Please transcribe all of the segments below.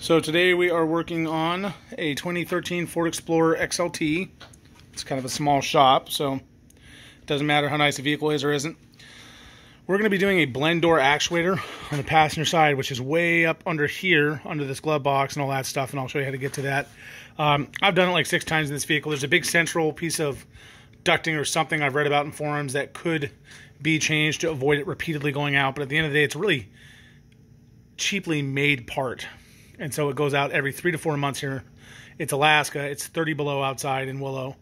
So today we are working on a 2013 Ford Explorer XLT. It's kind of a small shop, so it doesn't matter how nice the vehicle is or isn't. We're going to be doing a blend door actuator on the passenger side, which is way up under here, under this glove box and all that stuff, and I'll show you how to get to that. I've done it like 6 times in this vehicle. There's a big central piece of ducting or something I've read about in forums that could be changed to avoid it repeatedly going out, but at the end of the day, it's a really cheaply made part. And so it goes out every 3 to 4 months here. It's Alaska. It's 30 below outside in Willow.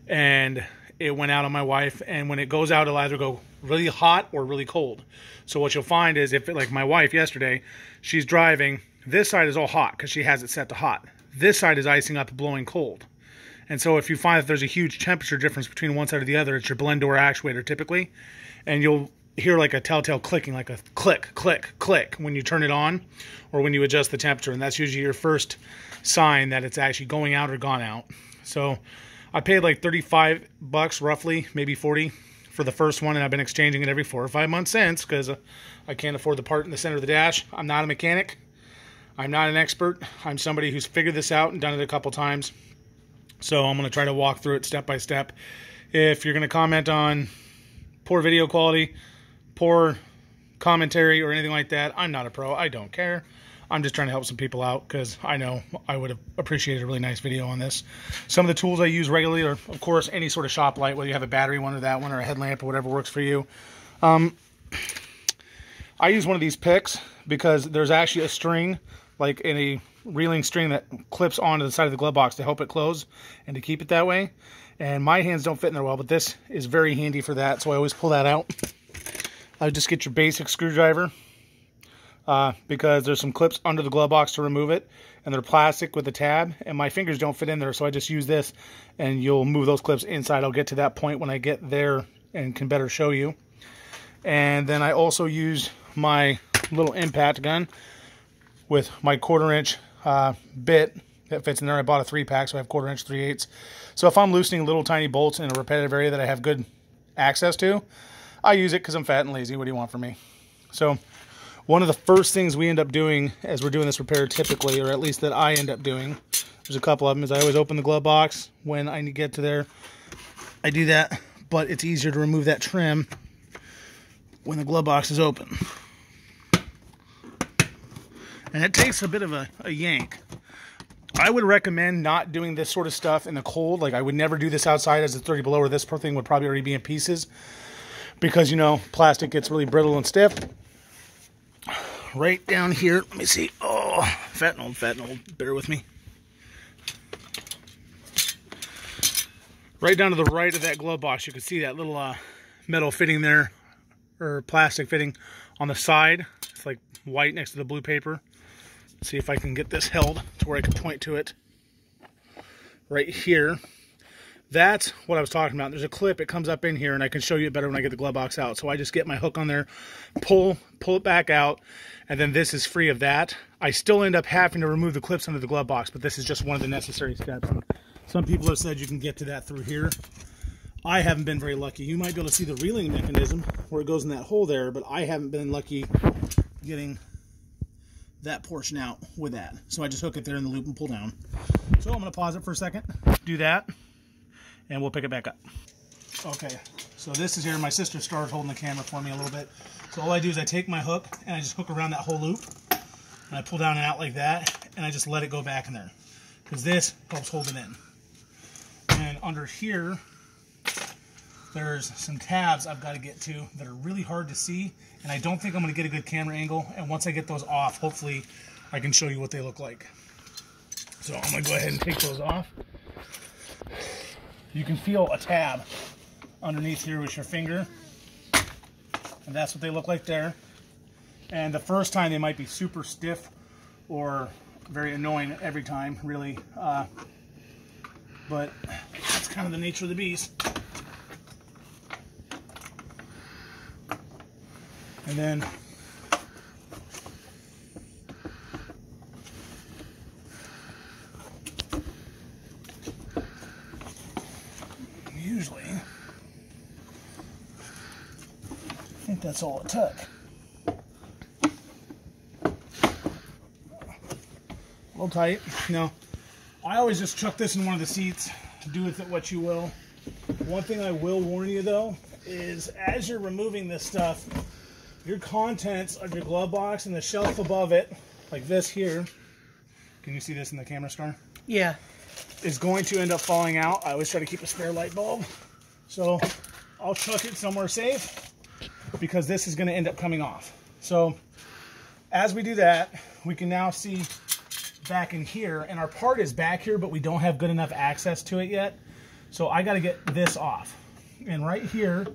And it went out on my wife. And when it goes out, it'll either go really hot or really cold. So what you'll find is, if it, like my wife yesterday, she's driving, this side is all hot because she has it set to hot. This side is icing up, blowing cold. And so if you find that there's a huge temperature difference between one side or the other, it's your blend door actuator typically. And you'll hear like a telltale clicking, like a click, click, click when you turn it on or when you adjust the temperature. And that's usually your first sign that it's actually going out or gone out. So I paid like 35 bucks roughly, maybe 40 for the first one. And I've been exchanging it every 4 or 5 months since because I can't afford the part in the center of the dash. I'm not a mechanic. I'm not an expert. I'm somebody who's figured this out and done it a couple times. So I'm going to try to walk through it step by step. If you're going to comment on poor video quality, poor commentary, or anything like that, I'm not a pro. I don't care. I'm just trying to help some people out because I know I would have appreciated a really nice video on this. Some of the tools I use regularly are, of course, any sort of shop light, whether you have a battery one or that one or a headlamp or whatever works for you. I use one of these picks because there's actually a string, like in a reeling string, that clips onto the side of the glove box to help it close and to keep it that way. And my hands don't fit in there well, but this is very handy for that, so I always pull that out. I just get your basic screwdriver because there's some clips under the glove box to remove it, and they're plastic with a tab, and my fingers don't fit in there, so I just use this, and you'll move those clips inside. I'll get to that point when I get there and can better show you. And then I also use my little impact gun with my 1/4 inch bit that fits in there. I bought a 3-pack, so I have 1/4 inch 3/8. So if I'm loosening little tiny bolts in a repetitive area that I have good access to, I use it because I'm fat and lazy. What do you want from me? So one of the first things we end up doing as we're doing this repair typically, or at least that I end up doing, there's a couple of them, is I always open the glove box when I get to there. I do that, but it's easier to remove that trim when the glove box is open. And it takes a bit of a yank. I would recommend not doing this sort of stuff in the cold. Like, I would never do this outside as it's 30 below, or this thing would probably already be in pieces. Because, you know, plastic gets really brittle and stiff. Right down here, let me see. Oh, fat and old, bear with me. Right down to the right of that glove box, you can see that little metal fitting there, or plastic fitting on the side. It's like white next to the blue paper. Let's see if I can get this held to where I can point to it. Right here. That's what I was talking about. There's a clip, it comes up in here, and I can show you it better when I get the glove box out. So I just get my hook on there, pull it back out, and then this is free of that. I still end up having to remove the clips under the glove box, but this is just one of the necessary steps. Some people have said you can get to that through here. I haven't been very lucky. You might be able to see the reeling mechanism where it goes in that hole there, but I haven't been lucky getting that portion out with that. So I just hook it there in the loop and pull down. So I'm going to pause it for a second, do that, and we'll pick it back up. Okay, so this is here. My sister started holding the camera for me a little bit. So all I do is I take my hook and I just hook around that whole loop, and I pull down and out like that, and I just let it go back in there because this helps hold it in. And under here, there's some tabs I've got to get to that are really hard to see, and I don't think I'm going to get a good camera angle. And once I get those off, hopefully I can show you what they look like. So I'm going to go ahead and take those off. You can feel a tab underneath here with your finger, and that's what they look like there. And the first time they might be super stiff or very annoying every time, really, but that's kind of the nature of the beast. And then usually, I think that's all it took. Hold tight. Now, I always just chuck this in one of the seats. Do with it what you will. One thing I will warn you though is as you're removing this stuff, your contents of your glove box and the shelf above it, like this here, can you see this in the camera, Scar? Yeah. Is going to end up falling out. I always try to keep a spare light bulb. So I'll chuck it somewhere safe because this is going to end up coming off. So as we do that, we can now see back in here, and our part is back here, but we don't have good enough access to it yet. So I got to get this off. And right here,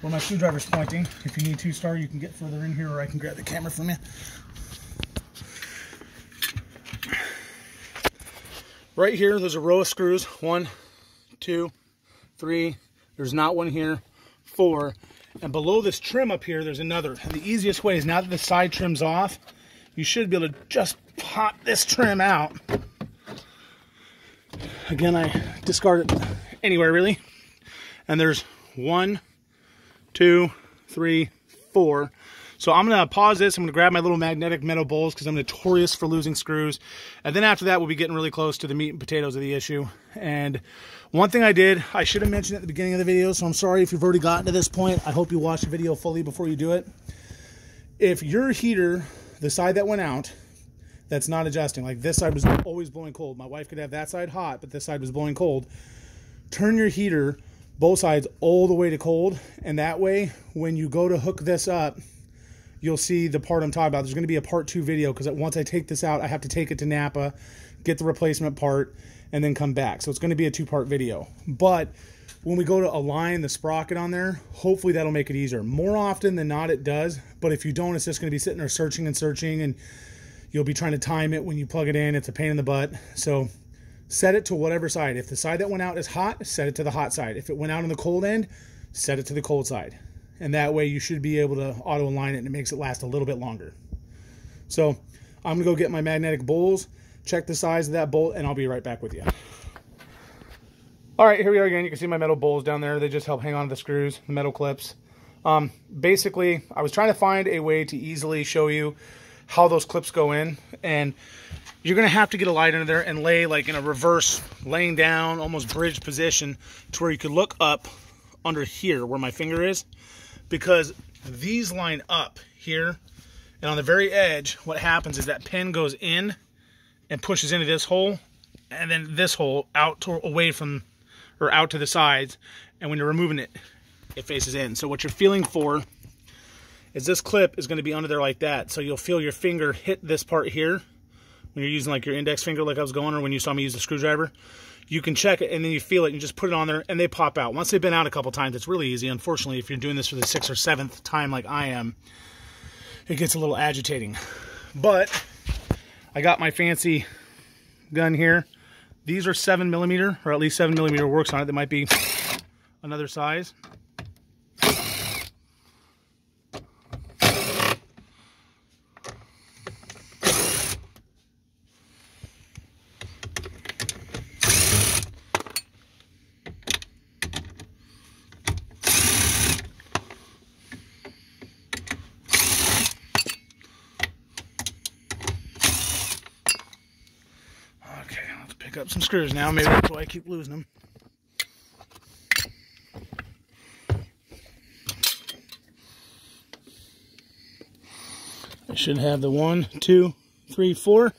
where my screwdriver's pointing, if you need to, Star, you can get further in here, or I can grab the camera from you. Right here, there's a row of screws. 1, 2, 3. There's not one here. 4. And below this trim up here, there's another. And the easiest way is now that the side trim's off, you should be able to just pop this trim out. Again, I discard it anywhere really. And there's 1, 2, 3, 4. So I'm gonna pause this. I'm gonna grab my little magnetic metal bowls because I'm notorious for losing screws. And then after that, we'll be getting really close to the meat and potatoes of the issue. And one thing I should have mentioned at the beginning of the video, so I'm sorry if you've already gotten to this point. I hope you watch the video fully before you do it. If your heater, the side that went out, that's not adjusting, like this side was always blowing cold. My wife could have that side hot, but this side was blowing cold. Turn your heater, both sides, all the way to cold. And that way, when you go to hook this up, you'll see the part I'm talking about. There's going to be a part 2 video because once I take this out, I have to take it to Napa, get the replacement part, and then come back. So it's going to be a 2-part video. But when we go to align the sprocket on there, hopefully that'll make it easier. More often than not, it does. But if you don't, it's just going to be sitting there searching and searching, and you'll be trying to time it when you plug it in. It's a pain in the butt. So set it to whatever side. If the side that went out is hot, set it to the hot side. If it went out on the cold end, set it to the cold side. And that way you should be able to auto align it, and it makes it last a little bit longer. So I'm gonna go get my magnetic bowls, check the size of that bolt, and I'll be right back with you. All right, here we are again. You can see my metal bowls down there. They just help hang on to the screws, the metal clips. Basically, I was trying to find a way to easily show you how those clips go in, and you're gonna have to get a light under there and lay like in a reverse, laying down, almost bridge position, to where you could look up under here where my finger is, because these line up here, and on the very edge, what happens is that pin goes in and pushes into this hole, and then this hole out to, away from, or out to the sides, and when you're removing it, it faces in. So what you're feeling for is this clip is going to be under there like that, so you'll feel your finger hit this part here when you're using like your index finger like I was going, or when you saw me use the screwdriver. You can check it, and then you feel it, and you just put it on there, and they pop out. Once they've been out a couple times, it's really easy. Unfortunately, if you're doing this for the 6th or 7th time like I am, it gets a little agitating. But I got my fancy gun here. These are 7mm, or at least 7mm works on it. There might be another size. Pick up some screws now. Maybe that's why I keep losing them. I should have the 1, 2, 3, 4.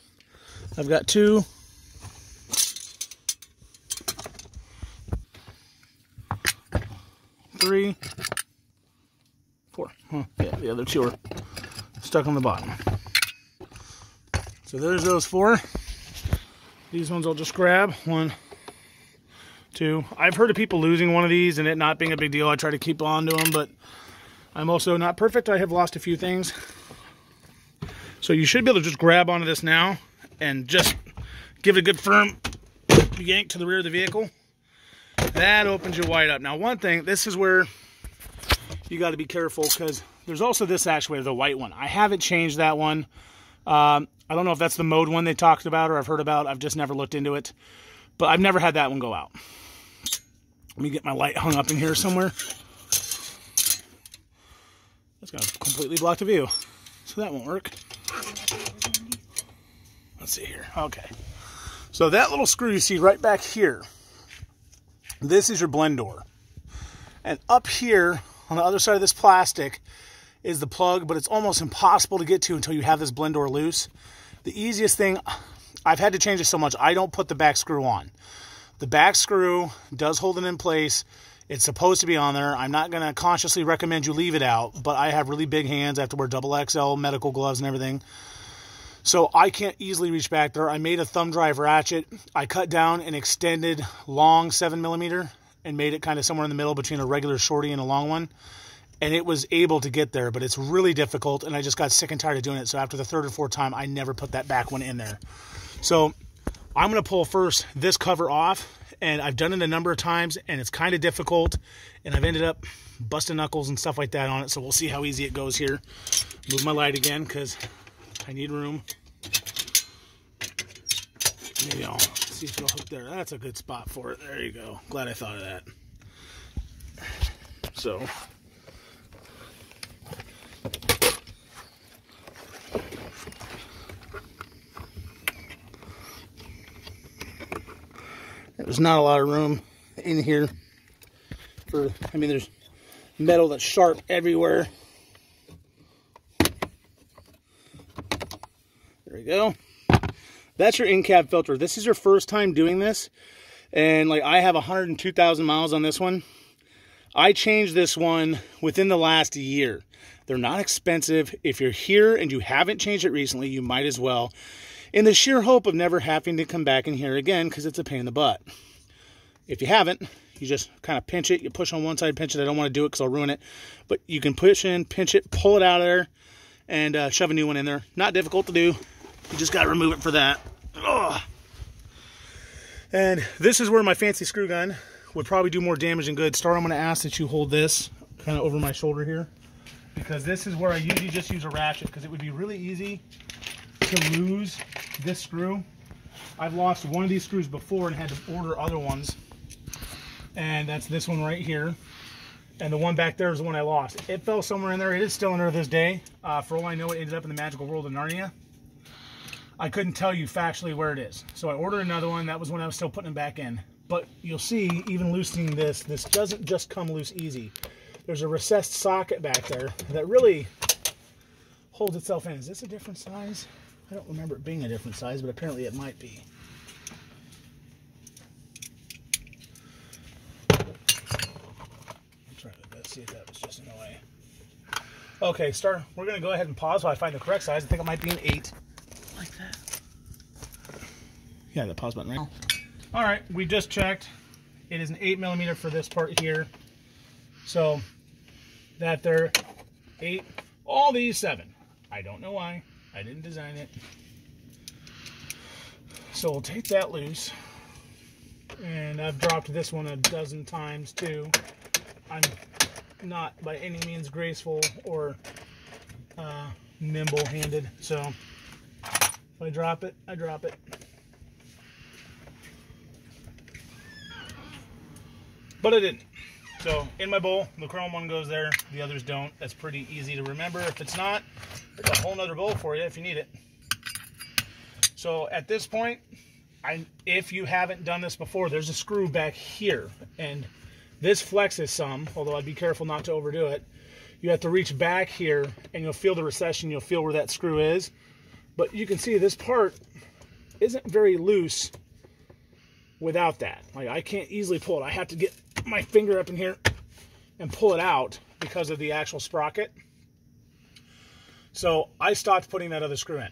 I've got 2. 3, 4. Huh, yeah, the other 2 are stuck on the bottom. So there's those 4. These ones I'll just grab. 1, 2. I've heard of people losing one of these and it not being a big deal. I try to keep on to them, but I'm also not perfect. I have lost a few things. So you should be able to just grab onto this now and just give it a good firm yank to the rear of the vehicle. That opens you wide up. Now one thing, this is where you got to be careful, because there's also this actuator, the white one. I haven't changed that one. I don't know if that's the mode one they talked about or I've heard about. I've just never looked into it. But I've never had that one go out. Let me get my light hung up in here somewhere. That's going to completely block the view. So that won't work. Let's see here. Okay. So that little screw you see right back here, this is your blend door. And up here on the other side of this plastic is the plug, but it's almost impossible to get to until you have this blend door loose. The easiest thing, I've had to change it so much, I don't put the back screw on. The back screw does hold it in place. It's supposed to be on there. I'm not going to consciously recommend you leave it out, but I have really big hands. I have to wear XXL medical gloves and everything. So I can't easily reach back there. I made a thumb drive ratchet. I cut down an extended long 7mm and made it kind of somewhere in the middle between a regular shorty and a long one. And it was able to get there, but it's really difficult, and I just got sick and tired of doing it. So after the third or fourth time, I never put that back one in there. So I'm going to pull first this cover off, and I've done it a number of times, and it's kind of difficult, and I've ended up busting knuckles and stuff like that on it, so we'll see how easy it goes here. Move my light again, because I need room. Maybe I'll see if it'll hook there. That's a good spot for it. There you go. Glad I thought of that. So... there's not a lot of room in here for, I mean, there's metal that's sharp everywhere. There we go. That's your in-cab filter. This is your first time doing this, and like I have 102,000 miles on this one. I changed this one within the last year. They're not expensive. If you're here and you haven't changed it recently, you might as well, in the sheer hope of never having to come back in here again, because it's a pain in the butt. If you haven't, you just kind of pinch it. You push on one side, pinch it. I don't want to do it because I'll ruin it. But you can push in, pinch it, pull it out of there, and shove a new one in there. Not difficult to do. You just got to remove it for that. Ugh. And this is where my fancy screw gun would probably do more damage than good. Star, I'm going to ask that you hold this kind of over my shoulder here, because this is where I usually just use a ratchet, because it would be really easy to lose this screw. I've lost one of these screws before and had to order other ones, and that's this one right here, and the one back there is the one I lost. It fell somewhere in there. It is still in there this day. For all I know, it ended up in the magical world of Narnia. I couldn't tell you factually where it is, so I ordered another one. That was when I was still putting it back in. But you'll see, even loosening this doesn't just come loose easy. There's a recessed socket back there that really holds itself in. Is this a different size? I don't remember it being a different size, but apparently it might be. I'm trying to see if that was just in the way. Okay, Star, we're going to go ahead and pause while I find the correct size. I think it might be an 8. Like that. Yeah, the pause button, right? Oh. All right, we just checked. It is an 8mm for this part here. So that there, 8, all these 7. I don't know why. I didn't design it. So we'll take that loose. And I've dropped this one a dozen times too. I'm not by any means graceful or nimble-handed. So if I drop it, I drop it. But I didn't. So in my bowl, the chrome one goes there, the others don't. That's pretty easy to remember. If it's not, there's a whole nother bowl for you if you need it. So at this point, if you haven't done this before, there's a screw back here, and this flexes some, although I'd be careful not to overdo it. You have to reach back here, and you'll feel the recession, you'll feel where that screw is. But you can see this part isn't very loose without that. Like, I can't easily pull it. I have to get my finger up in here and pull it out because of the actual sprocket. So I stopped putting that other screw in.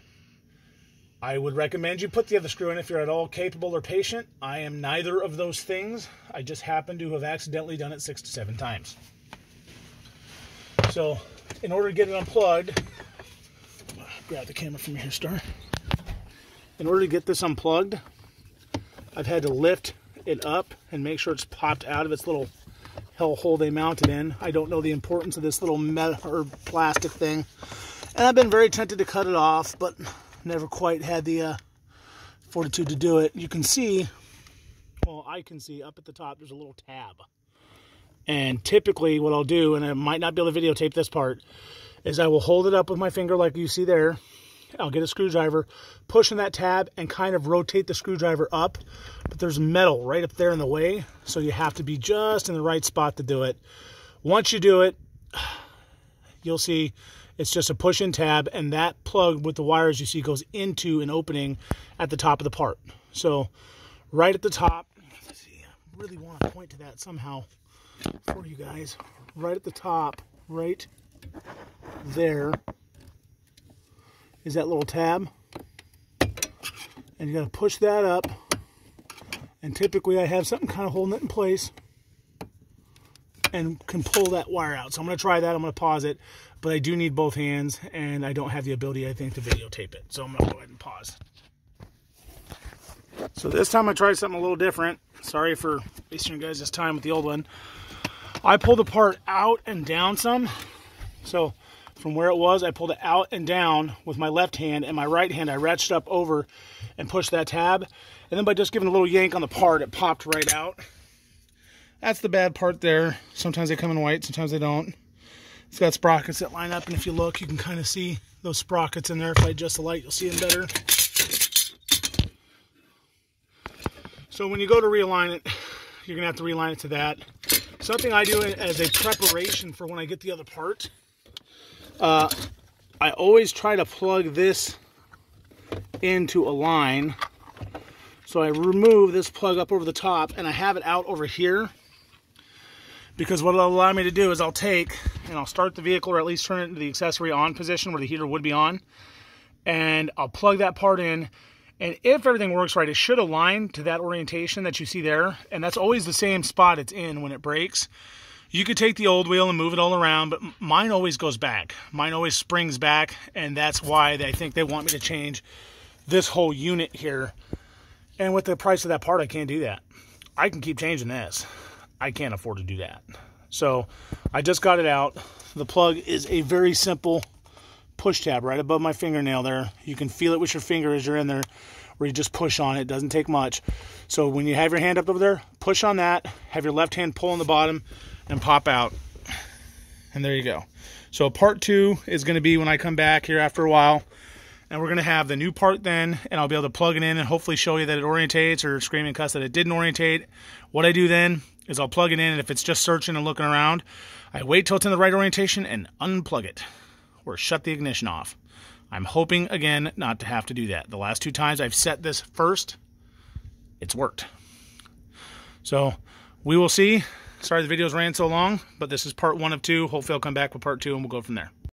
I would recommend you put the other screw in if you're at all capable or patient. I am neither of those things. I just happen to have accidentally done it 6 to 7 times. So in order to get it unplugged, grab the camera from here, Star. In order to get this unplugged, I've had to lift it up and make sure it's popped out of its little hellhole they mounted in. I don't know the importance of this little metal or plastic thing, and I've been very tempted to cut it off, but never quite had the fortitude to do it. You can see, well, I can see up at the top there's a little tab, and typically what I'll do, and I might not be able to videotape this part, is I will hold it up with my finger like you see there. I'll get a screwdriver, push in that tab, and kind of rotate the screwdriver up. But there's metal right up there in the way, so you have to be just in the right spot to do it. Once you do it, you'll see it's just a push-in tab, and that plug with the wires you see goes into an opening at the top of the part. So right at the top, let's see, I really want to point to that somehow for you guys. Right at the top, right there is that little tab, and you got to push that up, and typically I have something kind of holding it in place and can pull that wire out. So I'm going to try that. I'm going to pause it, but I do need both hands, and I don't have the ability, I think, to videotape it. So I'm going to go ahead and pause. So this time I tried something a little different. Sorry for wasting your guys' time with the old one. I pulled the part out and down some. So from where it was, I pulled it out and down with my left hand, and my right hand I ratcheted up over and pushed that tab. And then by just giving a little yank on the part, it popped right out. That's the bad part there. Sometimes they come in white, sometimes they don't. It's got sprockets that line up, and if you look, you can kind of see those sprockets in there. If I adjust the light, you'll see them better. So when you go to realign it, you're going to have to realign it to that. Something I do as a preparation for when I get the other part, I always try to plug this into a line. So I remove this plug up over the top, and I have it out over here, because what it'll allow me to do is I'll take and I'll start the vehicle, or at least turn it into the accessory on position where the heater would be on, and I'll plug that part in. And if everything works right, it should align to that orientation that you see there. And that's always the same spot it's in when it breaks. You could take the old wheel and move it all around, but mine always goes back. Mine always springs back, and that's why I think they want me to change this whole unit here. And with the price of that part, I can't do that. I can keep changing this. I can't afford to do that. So I just got it out. The plug is a very simple push tab right above my fingernail there. You can feel it with your finger as you're in there, where you just push on it. It doesn't take much. So when you have your hand up over there, push on that, have your left hand pull on the bottom and pop out. And there you go. So part 2 is going to be when I come back here after a while, and we're going to have the new part then, and I'll be able to plug it in and hopefully show you that it orientates, or scream and cuss that it didn't orientate. What I do then is I'll plug it in, and if it's just searching and looking around, I wait till it's in the right orientation and unplug it, or shut the ignition off. I'm hoping, again, not to have to do that. The last 2 times I've set this first, it's worked. So we will see. Sorry the videos ran so long, but this is part 1 of 2. Hopefully I'll come back with part 2 and we'll go from there.